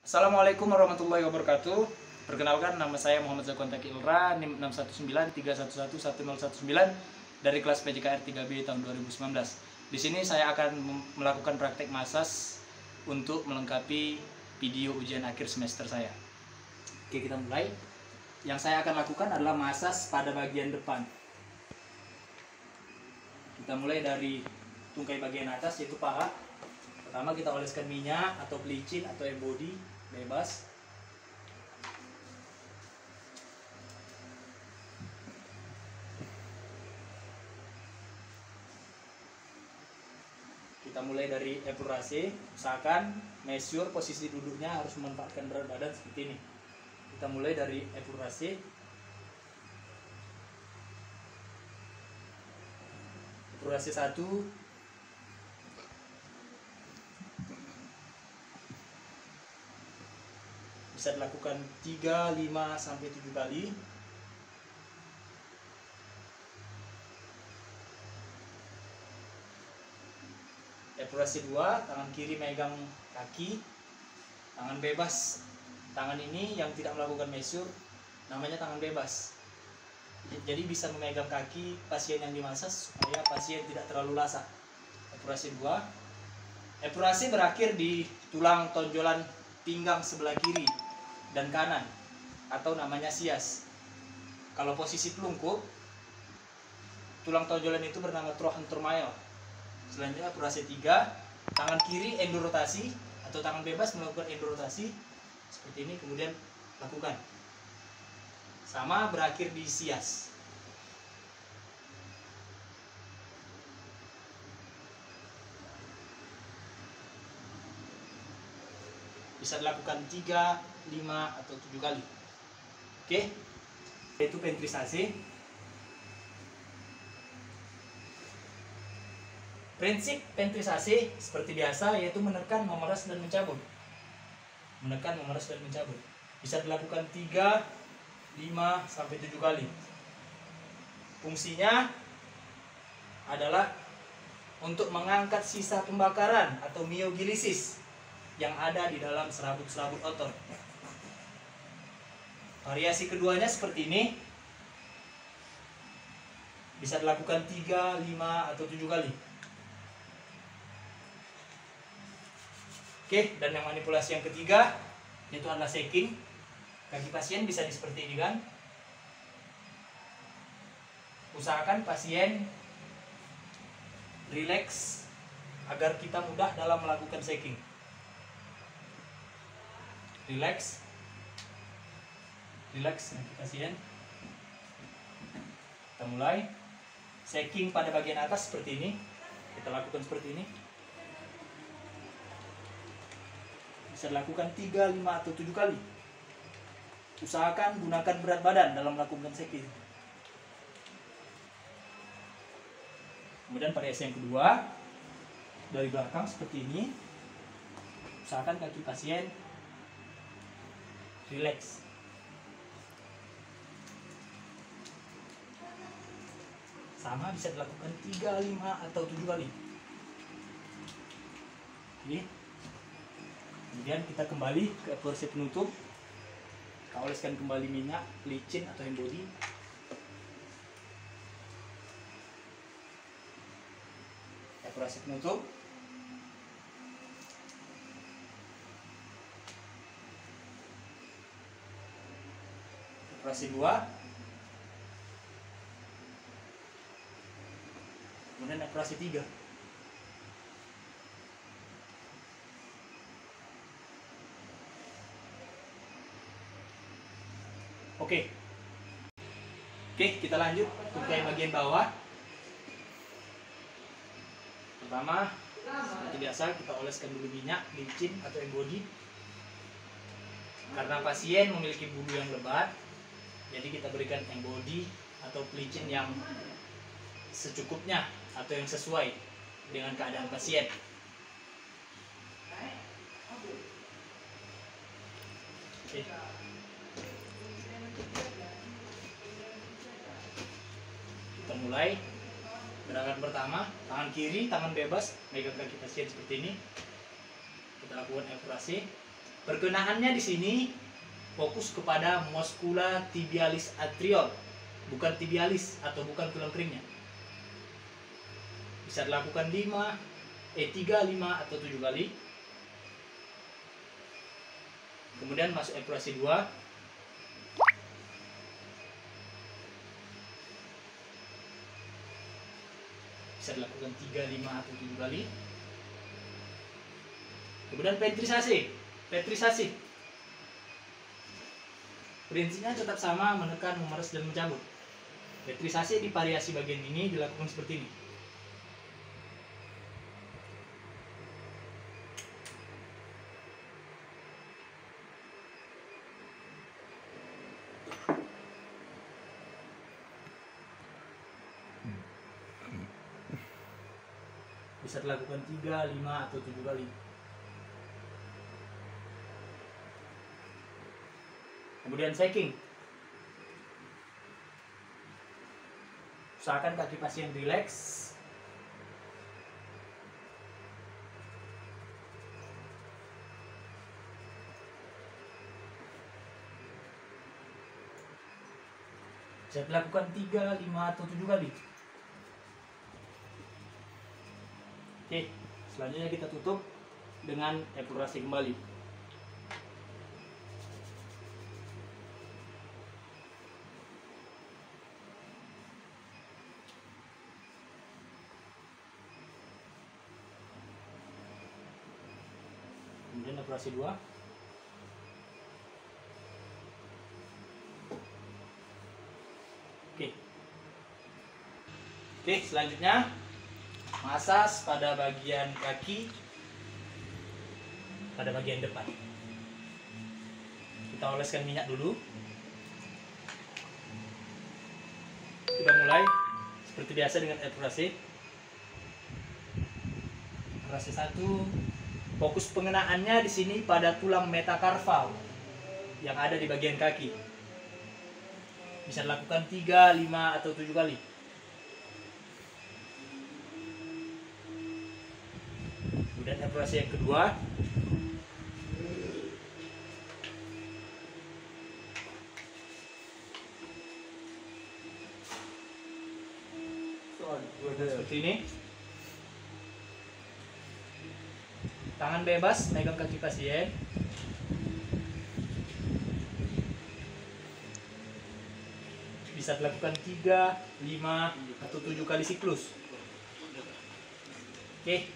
Assalamualaikum warahmatullahi wabarakatuh. Perkenalkan, nama saya Muhammad Zakontek Ilra, NIM 61931111019 dari kelas PJKR 3B tahun 2019. Di sini saya akan melakukan praktek masas untuk melengkapi video ujian akhir semester saya. Oke, kita mulai. Yang saya akan lakukan adalah masas pada bagian depan. Kita mulai dari tungkai bagian atas, yaitu paha. Pertama kita oleskan minyak atau pelicin atau embody bebas. Kita mulai dari epurasi, usahakan measure posisi duduknya harus memanfaatkan berat badan seperti ini. Kita mulai dari epurasi. Epurasi 1. Bisa dilakukan 3, 5, sampai 7 kali. Epurasi 2, tangan kiri megang kaki, tangan bebas. Tangan ini yang tidak melakukan measure namanya tangan bebas. Jadi bisa memegang kaki pasien yang dimasas supaya pasien tidak terlalu lasak. Epurasi 2. Epurasi berakhir di tulang tonjolan pinggang sebelah kiri dan kanan atau namanya sias. Kalau posisi pelungkup, tulang tonjolan itu bernama trochanthermale. Selanjutnya epurasi 3, tangan kiri endorotasi atau tangan bebas melakukan endorotasi seperti ini, kemudian lakukan. Sama berakhir di sias. Bisa dilakukan 3, 5, atau 7 kali. Oke, yaitu ventrisasi. Prinsip ventrisasi seperti biasa, yaitu menekan, memeras, dan mencabut. Menekan, memeras, dan mencabut. Bisa dilakukan 3, 5, sampai 7 kali. Fungsinya adalah untuk mengangkat sisa pembakaran atau miogilisis yang ada di dalam serabut-serabut otot. Variasi keduanya seperti ini. Bisa dilakukan 3, 5, atau 7 kali. Oke, dan yang manipulasi yang ketiga yaitu adalah shaking. Kaki pasien bisa seperti ini kan. Usahakan pasien rileks agar kita mudah dalam melakukan shaking. Relax kaki pasien. Kita mulai shaking pada bagian atas seperti ini. Kita lakukan seperti ini. Bisa dilakukan 3, 5, atau 7 kali. Usahakan gunakan berat badan dalam melakukan shaking. Kemudian variasi yang kedua, dari belakang seperti ini. Usahakan kaki pasien relax. Sama bisa dilakukan 3, 5, atau 7 kali. Oke. Kemudian kita kembali ke porsi penutup. Kita oleskan kembali minyak, pelicin atau embody. Porsi penutup. Operasi 2. Kemudian operasi 3. Oke, kita lanjut tungkai bagian bawah. Pertama, seperti biasa kita oleskan dulu minyak, licin atau embody. Karena pasien memiliki bulu yang lebat, jadi kita berikan embody atau pelicin yang secukupnya atau yang sesuai dengan keadaan pasien. Oke. Kita mulai. Gerakan pertama, tangan kiri, tangan bebas, megang kaki pasien seperti ini. Kita lakukan evaluasi. Perkenaannya di sini fokus kepada muscula tibialis anterior, bukan tibialis atau bukan tulang keringnya. Bisa dilakukan 3, 5 atau 7 kali. Kemudian masuk evaluasi 2. Bisa dilakukan 3, 5 atau 7 kali. Kemudian petrisasi. Prinsipnya tetap sama, menekan, memeras, dan mencabut. Petrisasi di variasi bagian ini dilakukan seperti ini. Bisa dilakukan 3, 5 atau 7 kali. Kemudian shaking. Usahakan kaki pasien rileks. Bisa dilakukan 3, 5 atau 7 kali. Oke, selanjutnya kita tutup dengan epurasi kembali. Kemudian epurasi 2. Oke, selanjutnya masas pada bagian kaki, pada bagian depan. Kita oleskan minyak dulu. Kita mulai seperti biasa dengan epurasi. Epurasi 1. Fokus pengenaannya di sini pada tulang metakarpal yang ada di bagian kaki. Bisa dilakukan 3, 5 atau 7 kali. Dan epurasi yang kedua. Seperti ini. Tangan bebas megang kaki pasien. Bisa dilakukan 3, 5 atau 7 kali siklus. Oke.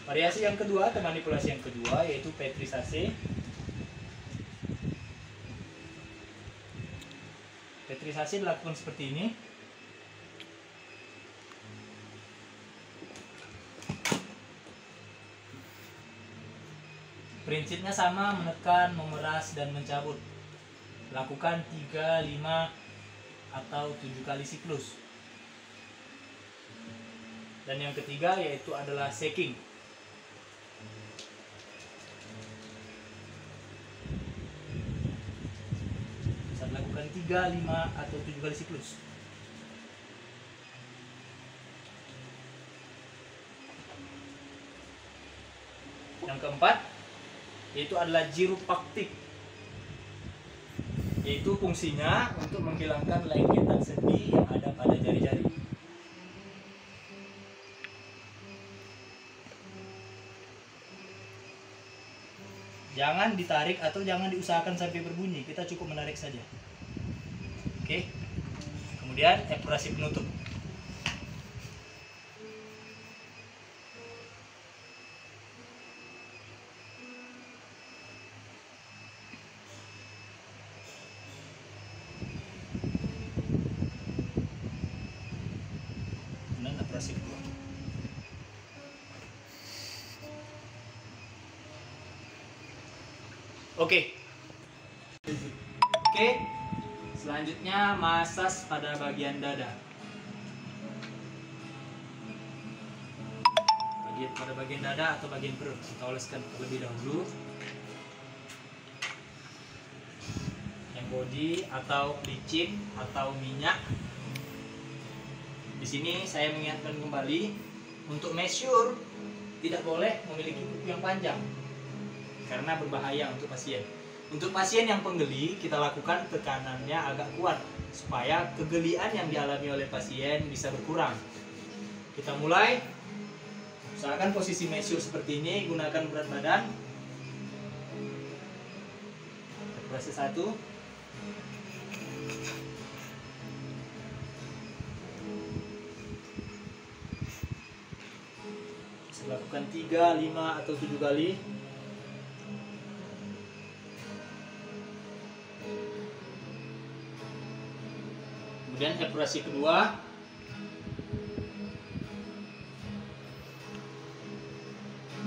Variasi yang kedua atau manipulasi yang kedua yaitu petrisasi. Petrisasi dilakukan seperti ini. Prinsipnya sama, menekan, memeras, dan mencabut. Lakukan 3, 5 atau 7 kali siklus. Dan yang ketiga yaitu adalah shaking. Lakukan 3, 5 atau 7 kali siklus. Yang keempat yaitu adalah chiropraktik, yaitu fungsinya untuk menghilangkan lengketan sendi yang ada pada jari-jari. Jangan ditarik atau jangan diusahakan sampai berbunyi, kita cukup menarik saja. Oke. Kemudian epurasi penutup. Kemudian epurasi kedua. Oke. Selanjutnya masas pada bagian dada. Pada bagian dada atau bagian perut kita oleskan terlebih dahulu. Yang body atau licin atau minyak. Di sini saya mengingatkan kembali untuk measure tidak boleh memiliki kuku yang panjang. karena berbahaya untuk pasien. Untuk pasien yang penggeli, kita lakukan tekanannya agak kuat supaya kegelian yang dialami oleh pasien bisa berkurang. Kita mulai. Usahakan posisi measure seperti ini, gunakan berat badan. Evaluasi 1. Bisa lakukan 3, 5 atau 7 kali. Kemudian evaluasi kedua.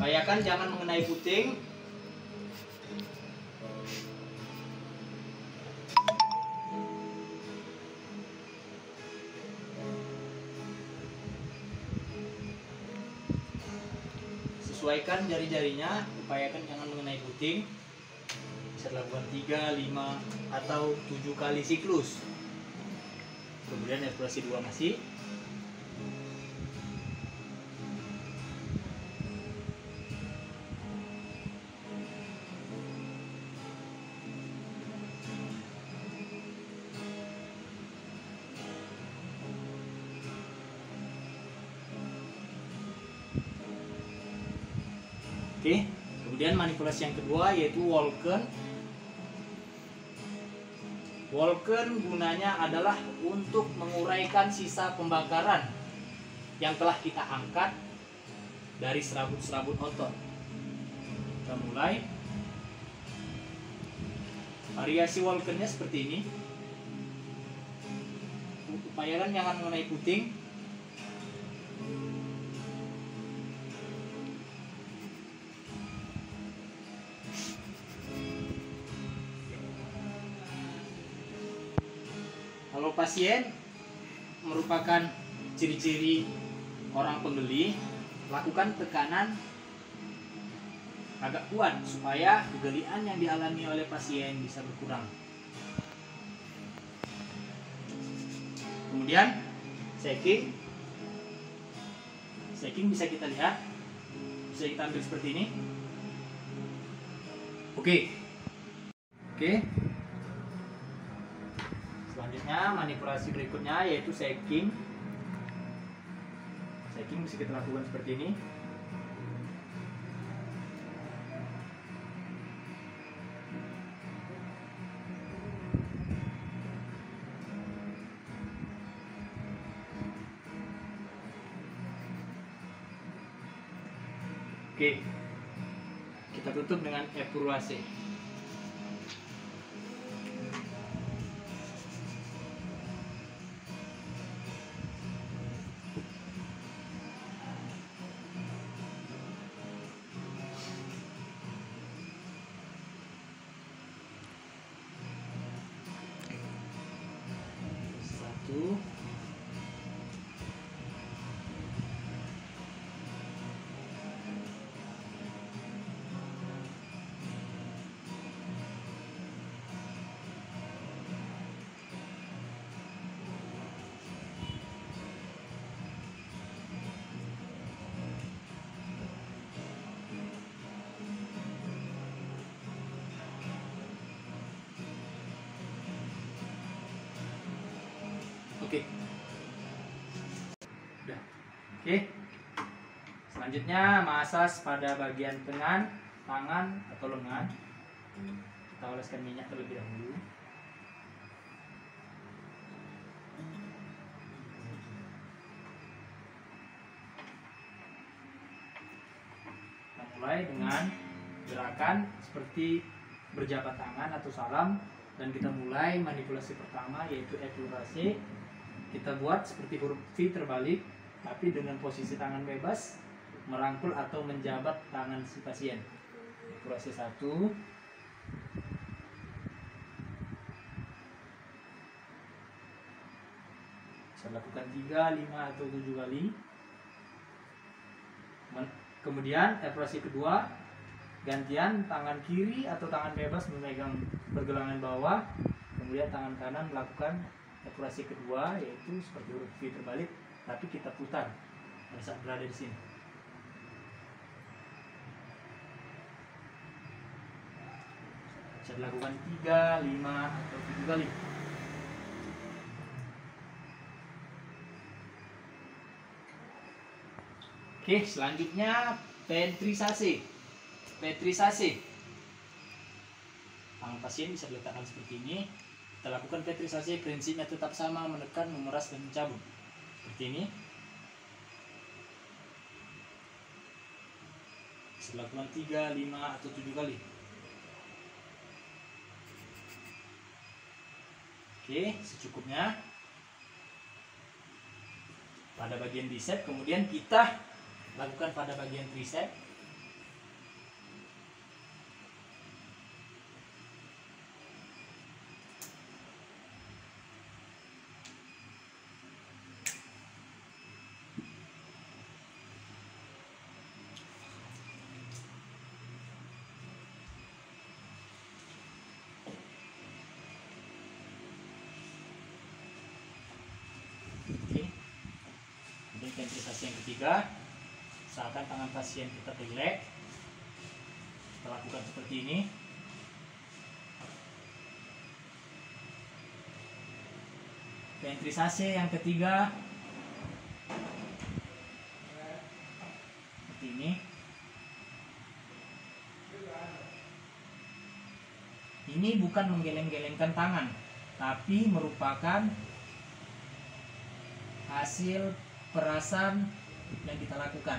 Upayakan jangan mengenai puting. Sesuaikan jari-jarinya, upayakan jangan mengenai puting. Bisa dilakukan 3, 5 atau 7 kali siklus. Kemudian evaluasi 2 masih. Oke, kemudian manipulasi yang kedua yaitu Walken. Walken gunanya adalah untuk menguraikan sisa pembakaran yang telah kita angkat dari serabut-serabut otot. Kita mulai. Variasi Walkennya seperti ini. Upayakan jangan mengenai puting. Kalau pasien merupakan ciri-ciri orang penggeli, lakukan tekanan agak kuat supaya kegelian yang dialami oleh pasien bisa berkurang. Kemudian shaking. Shaking bisa kita lihat, bisa kita ambil seperti ini. Oke. Selanjutnya manipulasi berikutnya yaitu shaking. Shaking bisa kita lakukan seperti ini. Oke, kita tutup dengan evaluasi. Satu. Oke. Udah. Oke. Selanjutnya masas pada bagian tangan atau lengan. Kita oleskan minyak terlebih dahulu. Kita mulai dengan gerakan seperti berjabat tangan atau salam, dan kita mulai manipulasi pertama yaitu evaluasi. Kita buat seperti huruf V terbalik, tapi dengan posisi tangan bebas merangkul atau menjabat tangan si pasien. Evaluasi 1. Bisa lakukan 3, 5 atau 7 kali. Kemudian evaluasi kedua, gantian tangan kiri atau tangan bebas memegang pergelangan bawah, kemudian tangan kanan melakukan evaluasi kedua yaitu seperti huruf V terbalik, tapi kita putar pada saat berada di sini. Bisa dilakukan 3, 5, atau 7 kali. Oke, selanjutnya ventrisasi. Ventrisasi. Tangan pasien bisa diletakkan seperti ini. Kita lakukan ventrisasi, prinsipnya tetap sama, menekan, memeras, dan mencabut. Seperti ini. Bisa dilakukan 3, 5, atau 7 kali. Oke, secukupnya. Pada bagian bicep, kemudian kita lakukan pada bagian tricep. Ventrisasi yang ketiga, usahakan tangan pasien tetap rileks. Kita lakukan seperti ini. Ventrisasi yang ketiga, seperti ini. Ini bukan menggeleng-gelengkan tangan, tapi merupakan hasil perasan yang kita lakukan.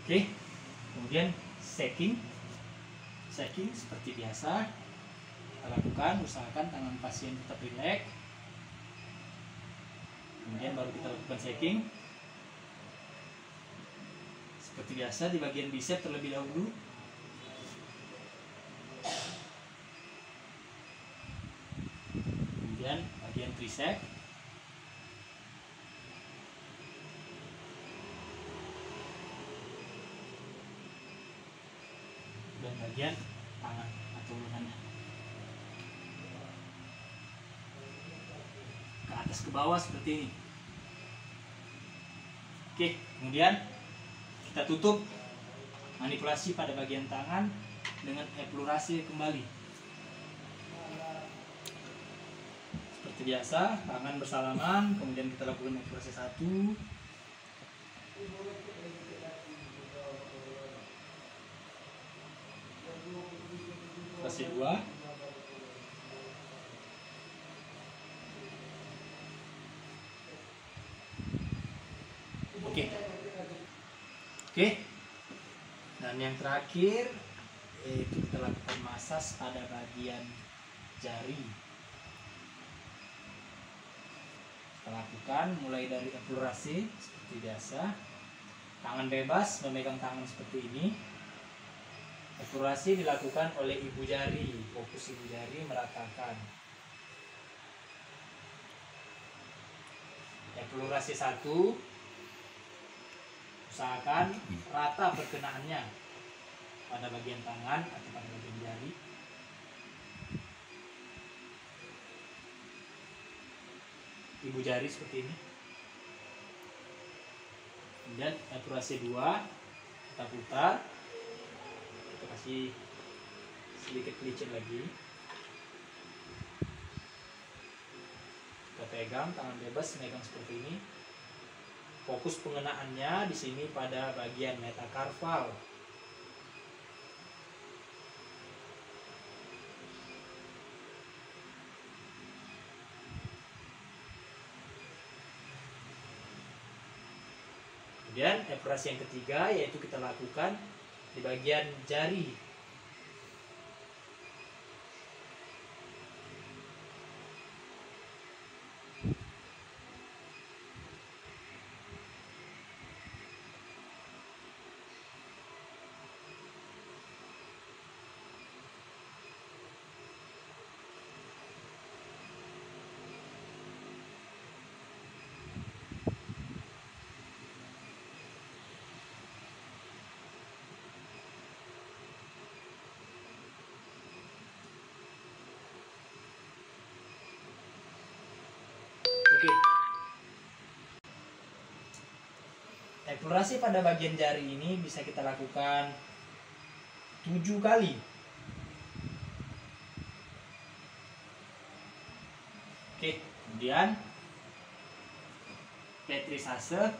Oke, kemudian shaking seperti biasa kita lakukan. Usahakan tangan pasien tetap rileks. Kemudian baru kita lakukan shaking. Seperti biasa di bagian bicep terlebih dahulu. Kemudian bagian tricep. Dan bagian tangan atau lengannya. Ke atas ke bawah seperti ini. Oke, kemudian kita tutup manipulasi pada bagian tangan dengan eksplorasi kembali. Seperti biasa, tangan bersalaman, kemudian kita lakukan eksplorasi 1, eksplorasi 2, Oke. Dan yang terakhir yaitu kita lakukan masas pada bagian jari. Kita lakukan mulai dari eksplorasi seperti biasa. Tangan bebas memegang tangan seperti ini. Eksplorasi dilakukan oleh ibu jari, fokus ibu jari meratakan. Eksplorasi 1, usahakan rata perkenaannya pada bagian tangan atau pada bagian jari. Ibu jari seperti ini. Kemudian eksplorasi 2, kita putar, kita kasih sedikit pelicin lagi. Kita pegang, tangan bebas megang seperti ini. Fokus pengenaannya di sini pada bagian metakarpal. Kemudian eksplorasi yang ketiga yaitu kita lakukan di bagian jari. Eksplorasi pada bagian jari ini bisa kita lakukan 7 kali. Oke, kemudian petrisase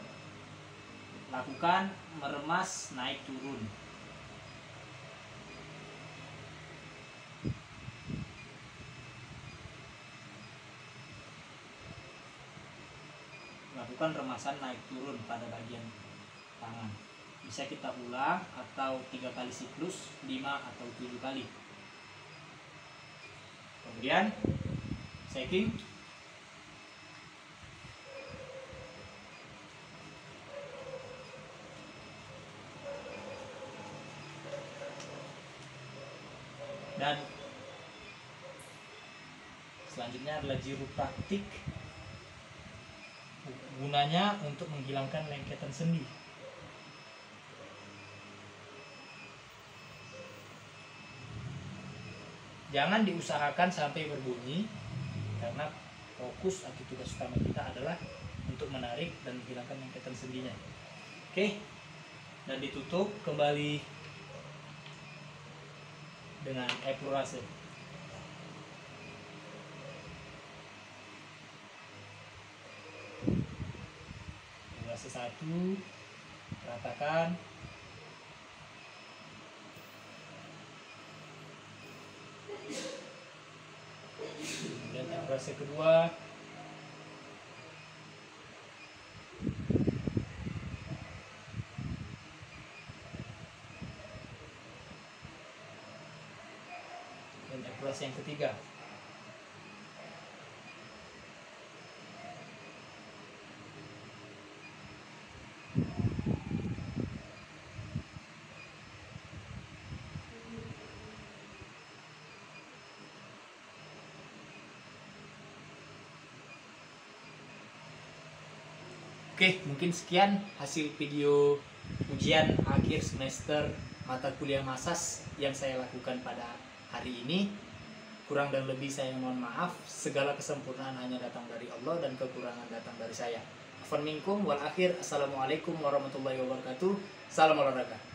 lakukan meremas naik turun. Lakukan remasan naik turun pada bagian tangan. Bisa kita ulang atau 3 kali siklus, 5 atau 7 kali. Kemudian shaking. Dan selanjutnya adalah chiropraktik. Gunanya untuk menghilangkan lengketan sendi. Jangan diusahakan sampai berbunyi, karena fokus atau tugas utama kita adalah untuk menarik dan menghilangkan lengketan sendinya. Oke, dan ditutup kembali dengan eksplorasi. Eksplorasi 1, ratakan. Kemudian eksplorasi kedua. Dan eksplorasi yang ketiga. Oke, mungkin sekian hasil video ujian akhir semester mata kuliah Masas yang saya lakukan pada hari ini. Kurang dan lebih saya mohon maaf. Segala kesempurnaan hanya datang dari Allah dan kekurangan datang dari saya. Afwan minkum wal akhir. Assalamualaikum warahmatullahi wabarakatuh. Salam olahraga.